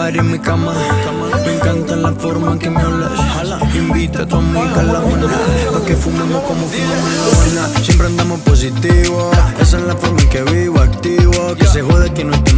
party en mi cama. Me encanta la forma en que me hablas. Invita a tu amiga a la Juana, pa' que fumemos como fumamos en La Habana. Siempre andamos positivos, esa es la forma en que vivo, activo. Que se jode que no estoy